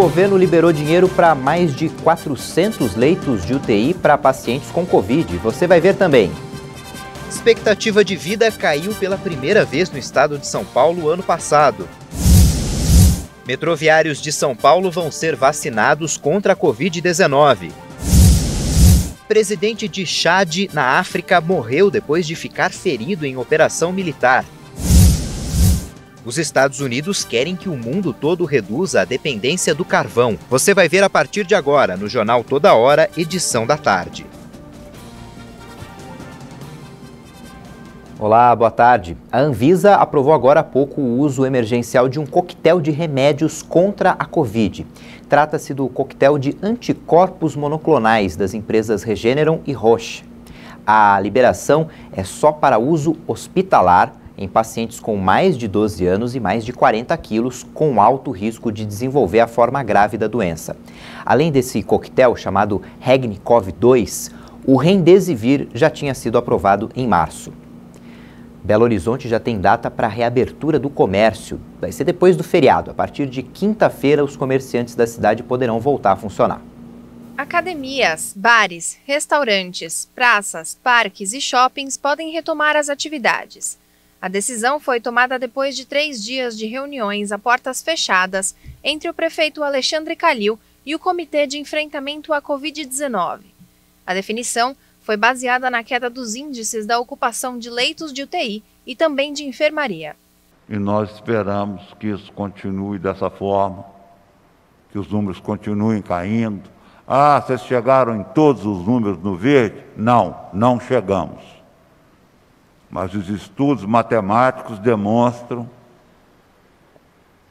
governo liberou dinheiro para mais de 400 leitos de UTI para pacientes com Covid. Você vai ver também. Expectativa de vida caiu pela primeira vez no estado de São Paulo ano passado. Metroviários de São Paulo vão ser vacinados contra a Covid-19. Presidente de Chad, na África, morreu depois de ficar ferido em operação militar. Os Estados Unidos querem que o mundo todo reduza a dependência do carvão. Você vai ver a partir de agora no Jornal Toda Hora, edição da tarde. Olá, boa tarde. A Anvisa aprovou agora há pouco o uso emergencial de um coquetel de remédios contra a Covid. Trata-se do coquetel de anticorpos monoclonais das empresas Regeneron e Roche. A liberação é só para uso hospitalar em pacientes com mais de 12 anos e mais de 40 quilos, com alto risco de desenvolver a forma grave da doença. Além desse coquetel chamado Regnicov-2, o Remdesivir já tinha sido aprovado em março. Belo Horizonte já tem data para a reabertura do comércio. Vai ser depois do feriado. A partir de quinta-feira, os comerciantes da cidade poderão voltar a funcionar. Academias, bares, restaurantes, praças, parques e shoppings podem retomar as atividades. A decisão foi tomada depois de 3 dias de reuniões a portas fechadas entre o prefeito Alexandre Calil e o Comitê de Enfrentamento à Covid-19. A definição foi baseada na queda dos índices da ocupação de leitos de UTI e também de enfermaria. E nós esperamos que isso continue dessa forma, que os números continuem caindo. Ah, vocês chegaram em todos os números no verde? Não chegamos. Mas os estudos matemáticos demonstram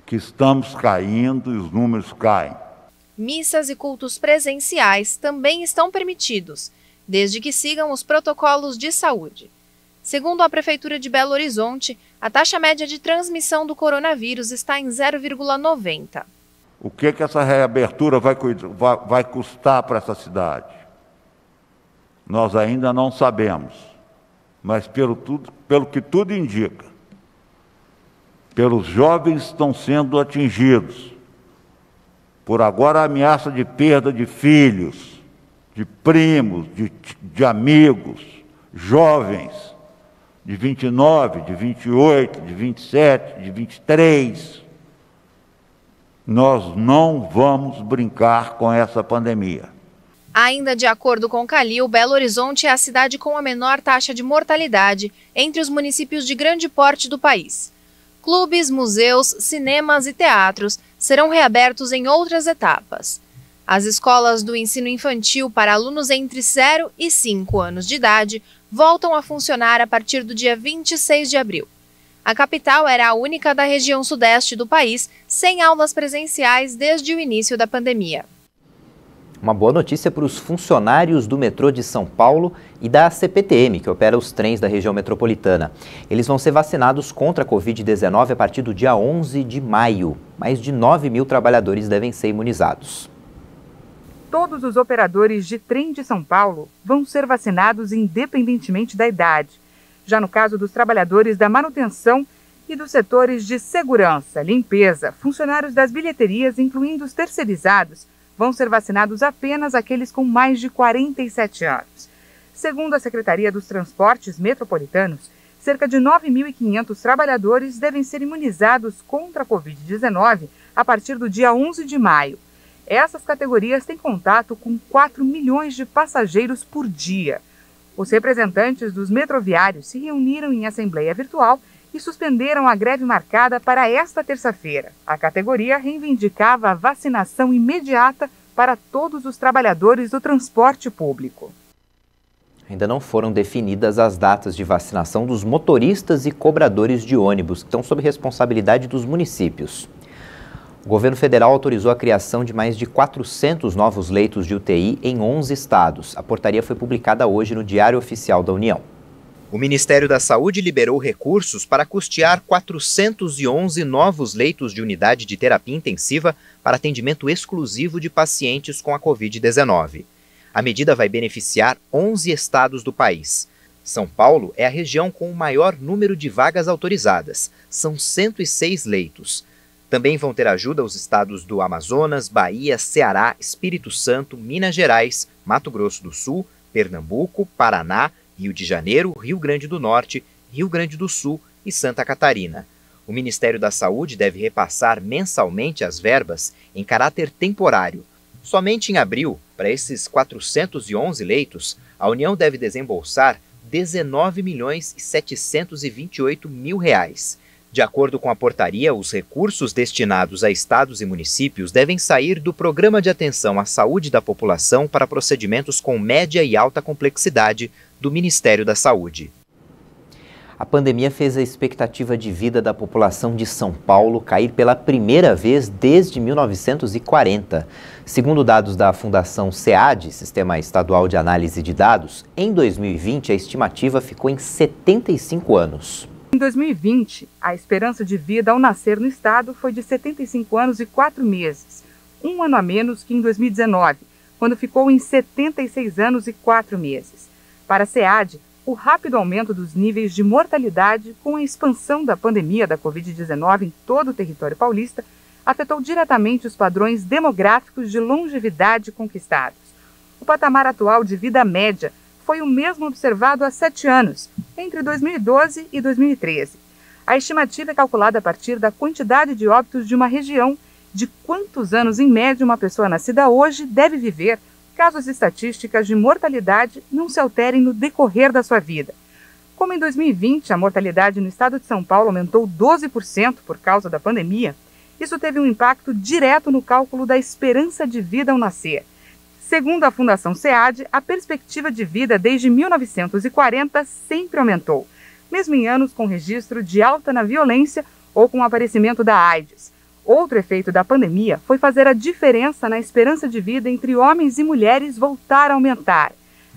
que estamos caindo e os números caem. Missas e cultos presenciais também estão permitidos, desde que sigam os protocolos de saúde. Segundo a Prefeitura de Belo Horizonte, a taxa média de transmissão do coronavírus está em 0,90. O que essa reabertura vai custar para essa cidade? Nós ainda não sabemos, mas pelo que tudo indica, pelos jovens que estão sendo atingidos, por agora a ameaça de perda de filhos, de primos, de amigos, jovens, de 29, de 28, de 27, de 23. Nós não vamos brincar com essa pandemia. Ainda de acordo com Calil, Belo Horizonte é a cidade com a menor taxa de mortalidade entre os municípios de grande porte do país. Clubes, museus, cinemas e teatros serão reabertos em outras etapas. As escolas do ensino infantil para alunos entre 0 e 5 anos de idade voltam a funcionar a partir do dia 26 de abril. A capital era a única da região sudeste do país sem aulas presenciais desde o início da pandemia. Uma boa notícia para os funcionários do metrô de São Paulo e da CPTM, que opera os trens da região metropolitana. Eles vão ser vacinados contra a Covid-19 a partir do dia 11 de maio. Mais de 9 mil trabalhadores devem ser imunizados. Todos os operadores de trem de São Paulo vão ser vacinados independentemente da idade. Já no caso dos trabalhadores da manutenção e dos setores de segurança, limpeza, funcionários das bilheterias, incluindo os terceirizados, vão ser vacinados apenas aqueles com mais de 47 anos. Segundo a Secretaria dos Transportes Metropolitanos, cerca de 9.500 trabalhadores devem ser imunizados contra a Covid-19 a partir do dia 11 de maio. Essas categorias têm contato com 4 milhões de passageiros por dia. Os representantes dos metroviários se reuniram em assembleia virtual e suspenderam a greve marcada para esta terça-feira. A categoria reivindicava a vacinação imediata para todos os trabalhadores do transporte público. Ainda não foram definidas as datas de vacinação dos motoristas e cobradores de ônibus, que estão sob responsabilidade dos municípios. O governo federal autorizou a criação de mais de 400 novos leitos de UTI em 11 estados. A portaria foi publicada hoje no Diário Oficial da União. O Ministério da Saúde liberou recursos para custear 411 novos leitos de unidade de terapia intensiva para atendimento exclusivo de pacientes com a Covid-19. A medida vai beneficiar 11 estados do país. São Paulo é a região com o maior número de vagas autorizadas. São 106 leitos. Também vão ter ajuda os estados do Amazonas, Bahia, Ceará, Espírito Santo, Minas Gerais, Mato Grosso do Sul, Pernambuco, Paraná, Rio de Janeiro, Rio Grande do Norte, Rio Grande do Sul e Santa Catarina. O Ministério da Saúde deve repassar mensalmente as verbas em caráter temporário. Somente em abril, para esses 411 leitos, a União deve desembolsar R$ 19.728.000. De acordo com a portaria, os recursos destinados a estados e municípios devem sair do Programa de Atenção à Saúde da População para procedimentos com média e alta complexidade do Ministério da Saúde. A pandemia fez a expectativa de vida da população de São Paulo cair pela primeira vez desde 1940. Segundo dados da Fundação SEAD, Sistema Estadual de Análise de Dados, em 2020 a estimativa ficou em 75 anos. Em 2020, a esperança de vida ao nascer no estado foi de 75 anos e 4 meses, um ano a menos que em 2019, quando ficou em 76 anos e 4 meses. Para a SEAD, o rápido aumento dos níveis de mortalidade com a expansão da pandemia da Covid-19 em todo o território paulista afetou diretamente os padrões demográficos de longevidade conquistados. O patamar atual de vida média foi o mesmo observado há 7 anos, entre 2012 e 2013. A estimativa é calculada a partir da quantidade de óbitos de uma região, de quantos anos em média uma pessoa nascida hoje deve viver, caso as estatísticas de mortalidade não se alterem no decorrer da sua vida. Como em 2020 a mortalidade no estado de São Paulo aumentou 12% por causa da pandemia, isso teve um impacto direto no cálculo da esperança de vida ao nascer. Segundo a Fundação SEAD, a perspectiva de vida desde 1940 sempre aumentou, mesmo em anos com registro de alta na violência ou com o aparecimento da AIDS. Outro efeito da pandemia foi fazer a diferença na esperança de vida entre homens e mulheres voltar a aumentar.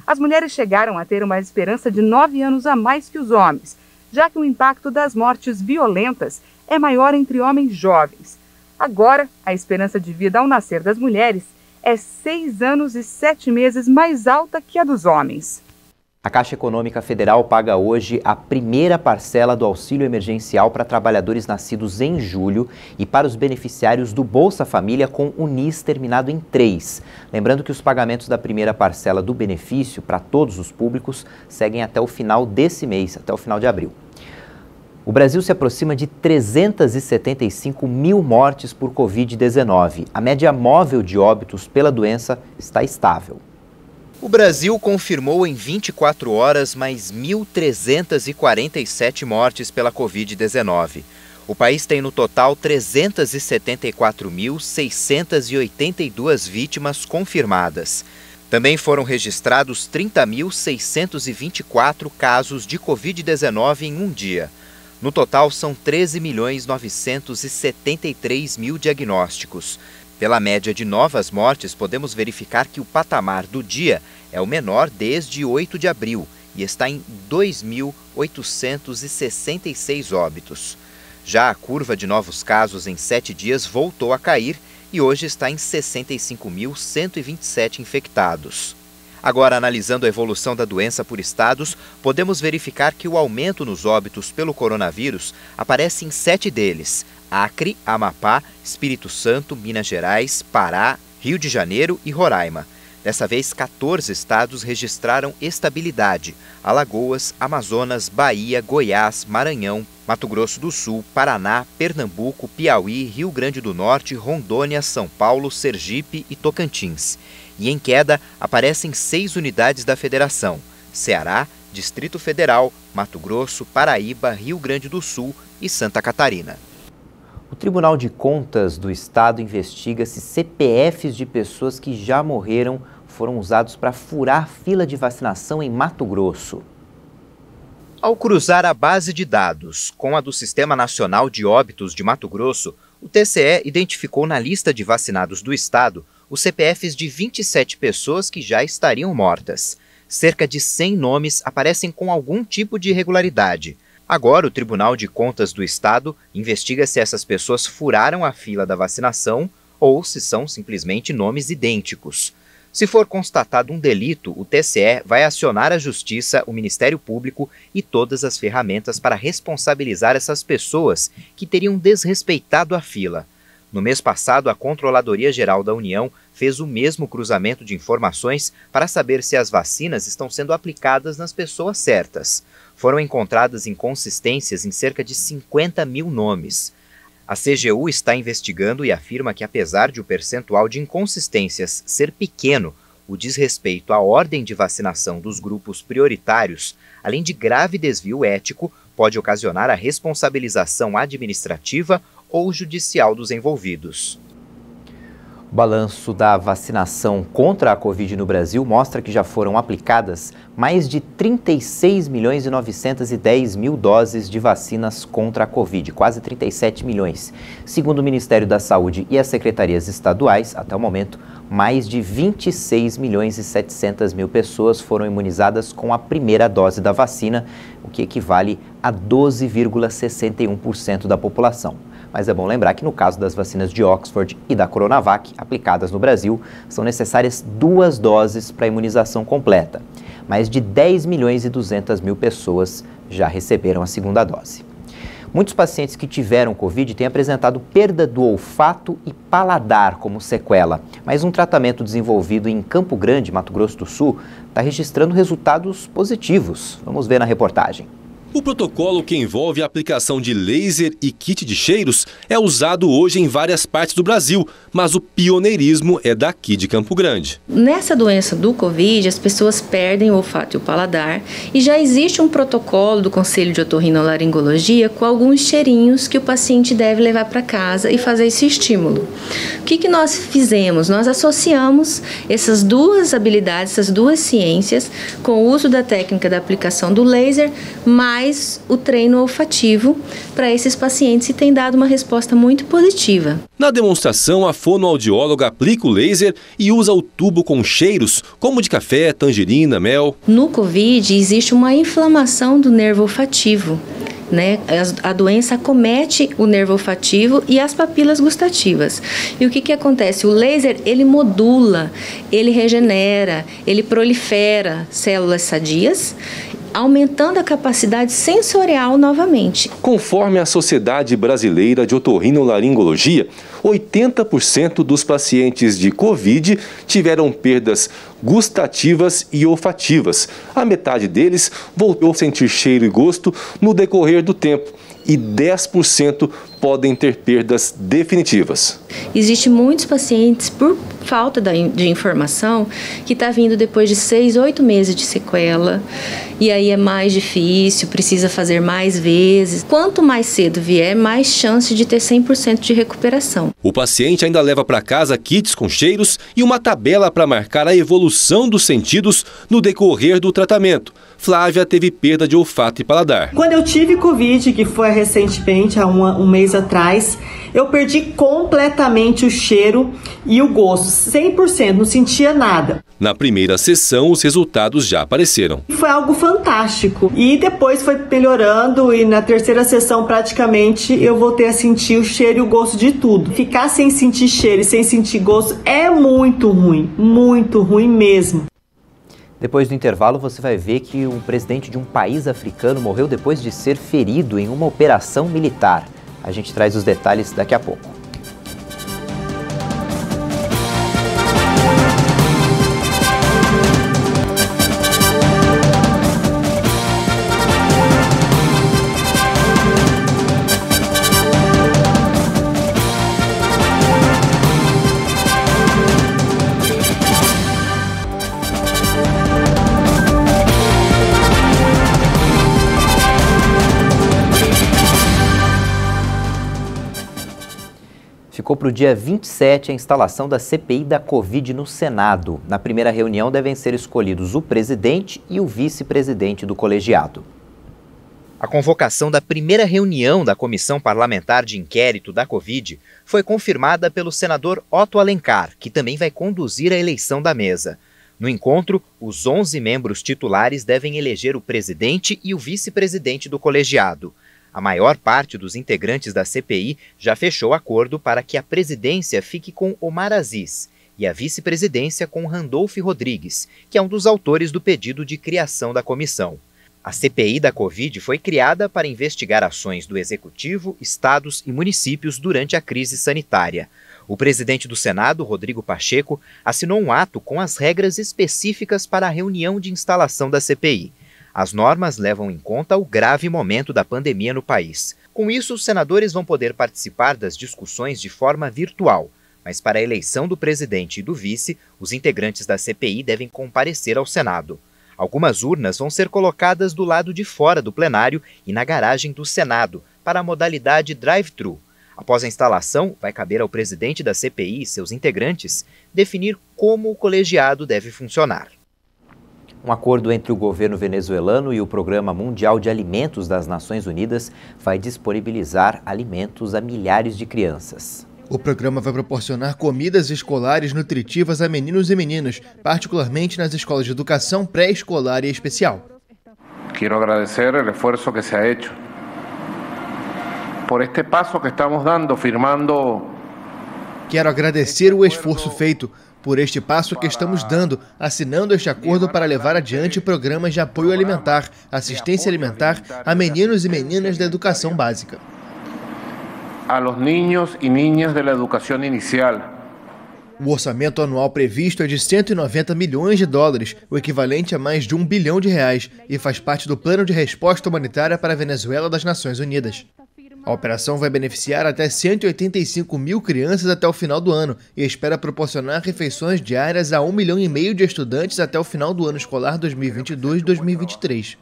As mulheres chegaram a ter uma esperança de 9 anos a mais que os homens, já que o impacto das mortes violentas é maior entre homens jovens. Agora, a esperança de vida ao nascer das mulheres é 6 anos e 7 meses mais alta que a dos homens. A Caixa Econômica Federal paga hoje a primeira parcela do auxílio emergencial para trabalhadores nascidos em julho e para os beneficiários do Bolsa Família com o NIS terminado em 3. Lembrando que os pagamentos da primeira parcela do benefício para todos os públicos seguem até o final desse mês, até o final de abril. O Brasil se aproxima de 375 mil mortes por Covid-19. A média móvel de óbitos pela doença está estável. O Brasil confirmou em 24 horas mais 1.347 mortes pela Covid-19. O país tem no total 374.682 vítimas confirmadas. Também foram registrados 30.624 casos de Covid-19 em um dia. No total, são 13.973.000 diagnósticos. Pela média de novas mortes, podemos verificar que o patamar do dia é o menor desde 8 de abril e está em 2.866 óbitos. Já a curva de novos casos em 7 dias voltou a cair e hoje está em 65.127 infectados. Agora, analisando a evolução da doença por estados, podemos verificar que o aumento nos óbitos pelo coronavírus aparece em 7 deles: Acre, Amapá, Espírito Santo, Minas Gerais, Pará, Rio de Janeiro e Roraima. Dessa vez, 14 estados registraram estabilidade: Alagoas, Amazonas, Bahia, Goiás, Maranhão, Mato Grosso do Sul, Paraná, Pernambuco, Piauí, Rio Grande do Norte, Rondônia, São Paulo, Sergipe e Tocantins. E em queda aparecem 6 unidades da federação: Ceará, Distrito Federal, Mato Grosso, Paraíba, Rio Grande do Sul e Santa Catarina. O Tribunal de Contas do Estado investiga se CPFs de pessoas que já morreram foram usados para furar fila de vacinação em Mato Grosso. Ao cruzar a base de dados com a do Sistema Nacional de Óbitos de Mato Grosso, o TCE identificou na lista de vacinados do estado os CPFs de 27 pessoas que já estariam mortas. Cerca de 100 nomes aparecem com algum tipo de irregularidade. Agora, o Tribunal de Contas do Estado investiga se essas pessoas furaram a fila da vacinação ou se são simplesmente nomes idênticos. Se for constatado um delito, o TCE vai acionar a Justiça, o Ministério Público e todas as ferramentas para responsabilizar essas pessoas que teriam desrespeitado a fila. No mês passado, a Controladoria Geral da União fez o mesmo cruzamento de informações para saber se as vacinas estão sendo aplicadas nas pessoas certas. Foram encontradas inconsistências em cerca de 50 mil nomes. A CGU está investigando e afirma que, apesar de o percentual de inconsistências ser pequeno, o desrespeito à ordem de vacinação dos grupos prioritários, além de grave desvio ético, pode ocasionar a responsabilização administrativa ou judicial dos envolvidos. O balanço da vacinação contra a Covid no Brasil mostra que já foram aplicadas mais de 36 milhões e 910 mil doses de vacinas contra a Covid, quase 37 milhões. Segundo o Ministério da Saúde e as secretarias estaduais, até o momento, mais de 26 milhões e 700 mil pessoas foram imunizadas com a primeira dose da vacina, o que equivale a 12,61% da população. Mas é bom lembrar que no caso das vacinas de Oxford e da Coronavac, aplicadas no Brasil, são necessárias 2 doses para a imunização completa. Mais de 10 milhões e 200 mil pessoas já receberam a segunda dose. Muitos pacientes que tiveram Covid têm apresentado perda do olfato e paladar como sequela, mas um tratamento desenvolvido em Campo Grande, Mato Grosso do Sul, está registrando resultados positivos. Vamos ver na reportagem. O protocolo que envolve a aplicação de laser e kit de cheiros é usado hoje em várias partes do Brasil, mas o pioneirismo é daqui de Campo Grande. Nessa doença do Covid, as pessoas perdem o olfato e o paladar e já existe um protocolo do Conselho de Otorrinolaringologia com alguns cheirinhos que o paciente deve levar para casa e fazer esse estímulo. O que nós fizemos? Nós associamos essas duas habilidades, essas duas ciências, com o uso da técnica da aplicação do laser, mais o treino olfativo para esses pacientes e tem dado uma resposta muito positiva. Na demonstração, a fonoaudióloga aplica o laser e usa o tubo com cheiros, como de café, tangerina, mel. No Covid, existe uma inflamação do nervo olfativo. A doença acomete o nervo olfativo e as papilas gustativas. E o que acontece? O laser, ele modula, ele regenera, ele prolifera células sadias, aumentando a capacidade sensorial novamente. Conforme a Sociedade Brasileira de Otorrinolaringologia, 80% dos pacientes de Covid tiveram perdas gustativas e olfativas. A metade deles voltou a sentir cheiro e gosto no decorrer do tempo e 10% podem ter perdas definitivas. Existem muitos pacientes, por falta de informação, que está vindo depois de 6, 8 meses de sequela, e aí é mais difícil, precisa fazer mais vezes. Quanto mais cedo vier, mais chance de ter 100% de recuperação. O paciente ainda leva para casa kits com cheiros e uma tabela para marcar a evolução dos sentidos no decorrer do tratamento. Flávia teve perda de olfato e paladar. Quando eu tive Covid, que foi recentemente, há um mês atrás, eu perdi completamente o cheiro e o gosto, 100%, não sentia nada. Na primeira sessão, os resultados já apareceram. Foi algo fantástico e depois foi melhorando e na terceira sessão praticamente eu voltei a sentir o cheiro e o gosto de tudo. Ficar sem sentir cheiro e sem sentir gosto é muito ruim mesmo. Depois do intervalo, você vai ver que o presidente de um país africano morreu depois de ser ferido em uma operação militar. A gente traz os detalhes daqui a pouco. Ficou para o dia 27 a instalação da CPI da Covid no Senado. Na primeira reunião devem ser escolhidos o presidente e o vice-presidente do colegiado. A convocação da primeira reunião da Comissão Parlamentar de Inquérito da Covid foi confirmada pelo senador Otto Alencar, que também vai conduzir a eleição da mesa. No encontro, os 11 membros titulares devem eleger o presidente e o vice-presidente do colegiado. A maior parte dos integrantes da CPI já fechou acordo para que a presidência fique com Omar Aziz e a vice-presidência com Randolph Rodrigues, que é um dos autores do pedido de criação da comissão. A CPI da Covid foi criada para investigar ações do Executivo, estados e municípios durante a crise sanitária. O presidente do Senado, Rodrigo Pacheco, assinou um ato com as regras específicas para a reunião de instalação da CPI. As normas levam em conta o grave momento da pandemia no país. Com isso, os senadores vão poder participar das discussões de forma virtual. Mas para a eleição do presidente e do vice, os integrantes da CPI devem comparecer ao Senado. Algumas urnas vão ser colocadas do lado de fora do plenário e na garagem do Senado, para a modalidade drive-thru. Após a instalação, vai caber ao presidente da CPI e seus integrantes definir como o colegiado deve funcionar. Um acordo entre o governo venezuelano e o Programa Mundial de Alimentos das Nações Unidas vai disponibilizar alimentos a milhares de crianças. O programa vai proporcionar comidas escolares nutritivas a meninos e meninas, particularmente nas escolas de educação pré-escolar e especial. Quero agradecer o esforço que se ha hecho por este passo que estamos dando, firmando. Quero agradecer o esforço feito por este passo que estamos dando, assinando este acordo para levar adiante programas de apoio alimentar, assistência alimentar a meninos e meninas da educação básica. A los niños y niñas de la educación inicial. O orçamento anual previsto é de 190 milhões de dólares, o equivalente a mais de R$1 bilhão, e faz parte do Plano de Resposta Humanitária para a Venezuela das Nações Unidas. A operação vai beneficiar até 185 mil crianças até o final do ano e espera proporcionar refeições diárias a 1,5 milhão de estudantes até o final do ano escolar 2022-2023.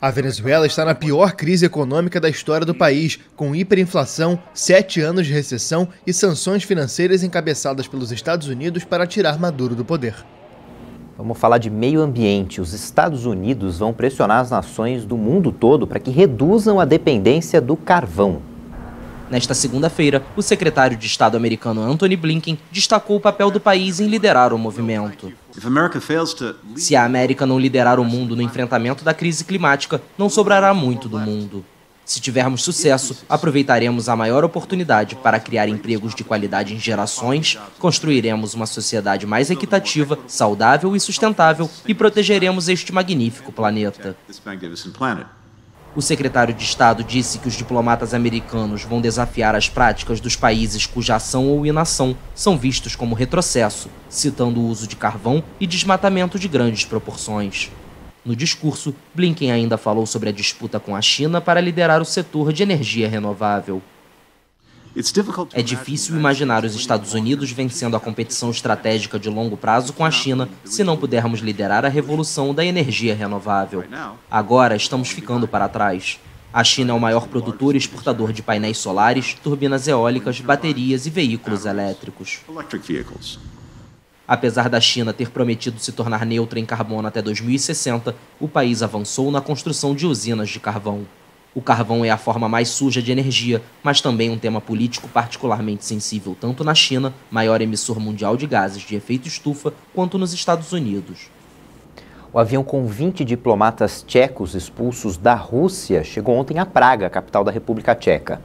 A Venezuela está na pior crise econômica da história do país, com hiperinflação, 7 anos de recessão e sanções financeiras encabeçadas pelos Estados Unidos para tirar Maduro do poder. Vamos falar de meio ambiente. Os Estados Unidos vão pressionar as nações do mundo todo para que reduzam a dependência do carvão. Nesta segunda-feira, o secretário de Estado americano Antony Blinken destacou o papel do país em liderar o movimento. Se a América não liderar o mundo no enfrentamento da crise climática, não sobrará muito do mundo. Se tivermos sucesso, aproveitaremos a maior oportunidade para criar empregos de qualidade em gerações, construiremos uma sociedade mais equitativa, saudável e sustentável e protegeremos este magnífico planeta. O secretário de Estado disse que os diplomatas americanos vão desafiar as práticas dos países cuja ação ou inação são vistos como retrocesso, citando o uso de carvão e desmatamento de grandes proporções. No discurso, Blinken ainda falou sobre a disputa com a China para liderar o setor de energia renovável. É difícil imaginar os Estados Unidos vencendo a competição estratégica de longo prazo com a China se não pudermos liderar a revolução da energia renovável. Agora estamos ficando para trás. A China é o maior produtor e exportador de painéis solares, turbinas eólicas, baterias e veículos elétricos. Apesar da China ter prometido se tornar neutra em carbono até 2060, o país avançou na construção de usinas de carvão. O carvão é a forma mais suja de energia, mas também um tema político particularmente sensível tanto na China, maior emissor mundial de gases de efeito estufa, quanto nos Estados Unidos. O avião com 20 diplomatas tchecos expulsos da Rússia chegou ontem a Praga, capital da República Tcheca.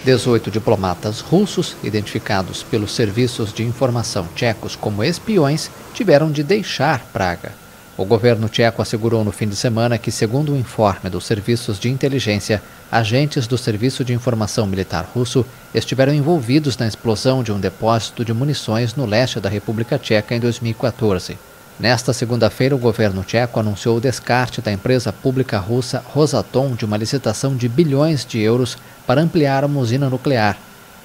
18 diplomatas russos, identificados pelos serviços de informação tchecos como espiões, tiveram de deixar Praga. O governo tcheco assegurou no fim de semana que, segundo o informe dos serviços de inteligência, agentes do Serviço de Informação Militar russo estiveram envolvidos na explosão de um depósito de munições no leste da República Tcheca em 2014. Nesta segunda-feira, o governo tcheco anunciou o descarte da empresa pública russa Rosatom de uma licitação de bilhões de euros para ampliar uma usina nuclear.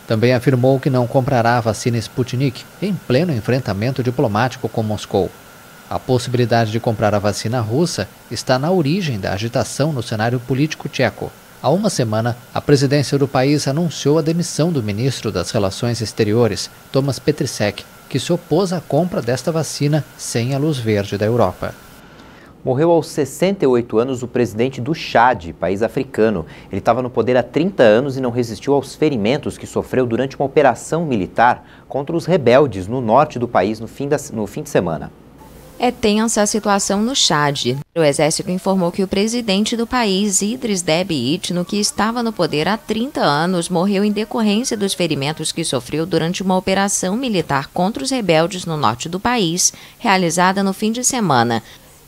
Também afirmou que não comprará a vacina Sputnik, em pleno enfrentamento diplomático com Moscou. A possibilidade de comprar a vacina russa está na origem da agitação no cenário político tcheco. Há uma semana, a presidência do país anunciou a demissão do ministro das Relações Exteriores, Tomáš Petříček, que se opôs à compra desta vacina sem a luz verde da Europa. Morreu aos 68 anos o presidente do Chad, país africano. Ele estava no poder há 30 anos e não resistiu aos ferimentos que sofreu durante uma operação militar contra os rebeldes no norte do país no fim de semana. É tensa a situação no Chad. O exército informou que o presidente do país, Idriss Déby Itno, que estava no poder há 30 anos, morreu em decorrência dos ferimentos que sofreu durante uma operação militar contra os rebeldes no norte do país, realizada no fim de semana.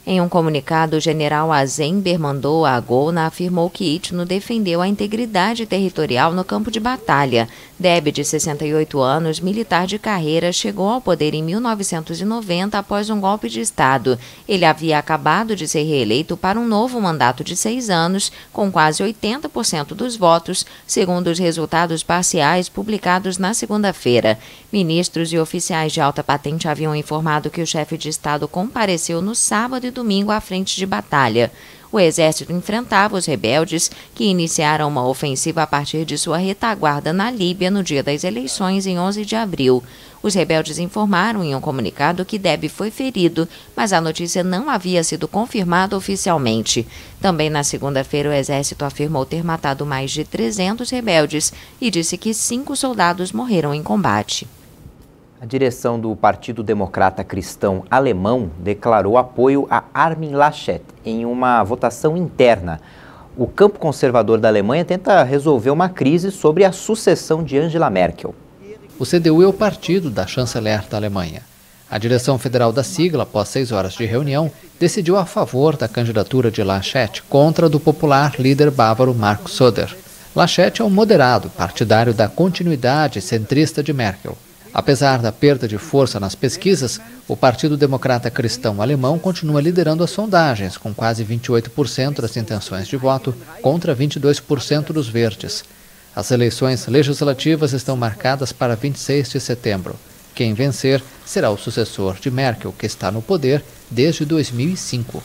Em um comunicado, o general Azem Bermandour Agona afirmou que Itno defendeu a integridade territorial no campo de batalha. Deb, de 68 anos, militar de carreira, chegou ao poder em 1990 após um golpe de Estado. Ele havia acabado de ser reeleito para um novo mandato de 6 anos, com quase 80% dos votos, segundo os resultados parciais publicados na segunda-feira. Ministros e oficiais de alta patente haviam informado que o chefe de Estado compareceu no sábado e domingo à frente de batalha. O exército enfrentava os rebeldes, que iniciaram uma ofensiva a partir de sua retaguarda na Líbia no dia das eleições, em 11 de abril. Os rebeldes informaram em um comunicado que Deb foi ferido, mas a notícia não havia sido confirmada oficialmente. Também na segunda-feira, o exército afirmou ter matado mais de 300 rebeldes e disse que 5 soldados morreram em combate. A direção do Partido Democrata Cristão Alemão declarou apoio a Armin Laschet em uma votação interna. O campo conservador da Alemanha tenta resolver uma crise sobre a sucessão de Angela Merkel. O CDU é o partido da chanceler da Alemanha. A direção federal da sigla, após 6 horas de reunião, decidiu a favor da candidatura de Laschet contra a do popular líder bávaro Markus Söder. Laschet é um moderado, partidário da continuidade centrista de Merkel. Apesar da perda de força nas pesquisas, o Partido Democrata Cristão Alemão continua liderando as sondagens, com quase 28% das intenções de voto contra 22% dos verdes. As eleições legislativas estão marcadas para 26 de setembro. Quem vencer será o sucessor de Merkel, que está no poder desde 2005.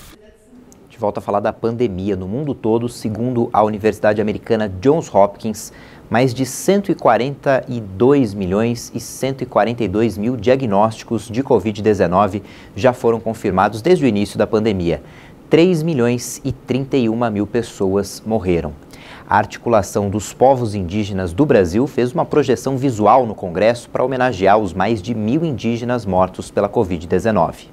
De volta a falar da pandemia no mundo todo, segundo a Universidade Americana Johns Hopkins, mais de 142 milhões e 142 mil diagnósticos de Covid-19 já foram confirmados desde o início da pandemia. 3 milhões e 31 mil pessoas morreram. A Articulação dos Povos Indígenas do Brasil fez uma projeção visual no Congresso para homenagear os mais de 1.000 indígenas mortos pela Covid-19.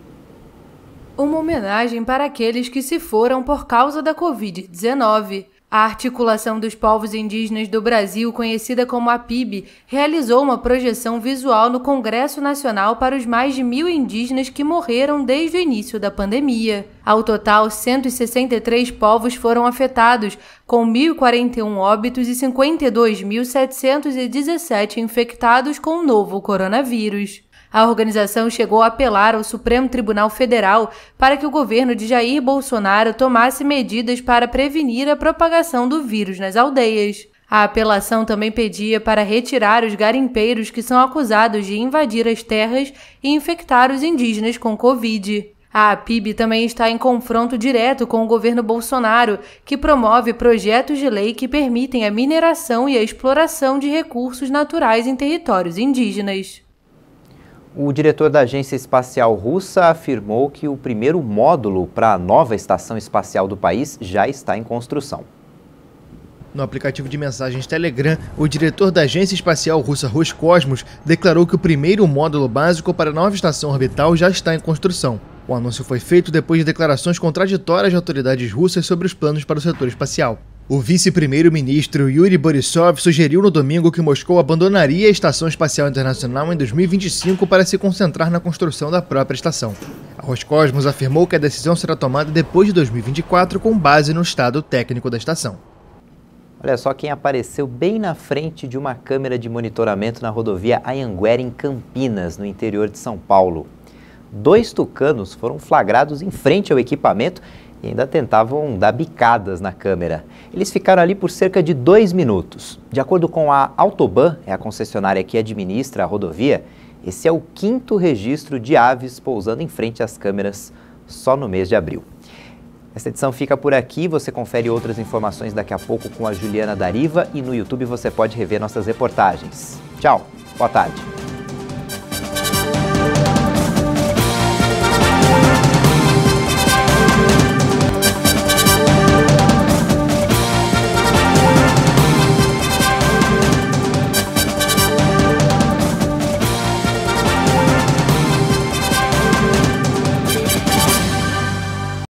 Uma homenagem para aqueles que se foram por causa da Covid-19. A Articulação dos Povos Indígenas do Brasil, conhecida como APIB, realizou uma projeção visual no Congresso Nacional para os mais de 1.000 indígenas que morreram desde o início da pandemia. Ao total, 163 povos foram afetados, com 1.041 óbitos e 52.717 infectados com o novo coronavírus. A organização chegou a apelar ao Supremo Tribunal Federal para que o governo de Jair Bolsonaro tomasse medidas para prevenir a propagação do vírus nas aldeias. A apelação também pedia para retirar os garimpeiros que são acusados de invadir as terras e infectar os indígenas com Covid. A APIB também está em confronto direto com o governo Bolsonaro, que promove projetos de lei que permitem a mineração e a exploração de recursos naturais em territórios indígenas. O diretor da Agência Espacial Russa afirmou que o primeiro módulo para a nova estação espacial do país já está em construção. No aplicativo de mensagens Telegram, o diretor da Agência Espacial Russa Roscosmos declarou que o primeiro módulo básico para a nova estação orbital já está em construção. O anúncio foi feito depois de declarações contraditórias de autoridades russas sobre os planos para o setor espacial. O vice-primeiro-ministro Yuri Borisov sugeriu no domingo que Moscou abandonaria a Estação Espacial Internacional em 2025 para se concentrar na construção da própria estação. A Roscosmos afirmou que a decisão será tomada depois de 2024 com base no estado técnico da estação. Olha só quem apareceu bem na frente de uma câmera de monitoramento na rodovia Anhanguera, em Campinas, no interior de São Paulo. 2 tucanos foram flagrados em frente ao equipamento e ainda tentavam dar bicadas na câmera. Eles ficaram ali por cerca de 2 minutos. De acordo com a Autoban, é a concessionária que administra a rodovia, esse é o 5º registro de aves pousando em frente às câmeras só no mês de abril. Esta edição fica por aqui, você confere outras informações daqui a pouco com a Juliana Dariva e no YouTube você pode rever nossas reportagens. Tchau, boa tarde.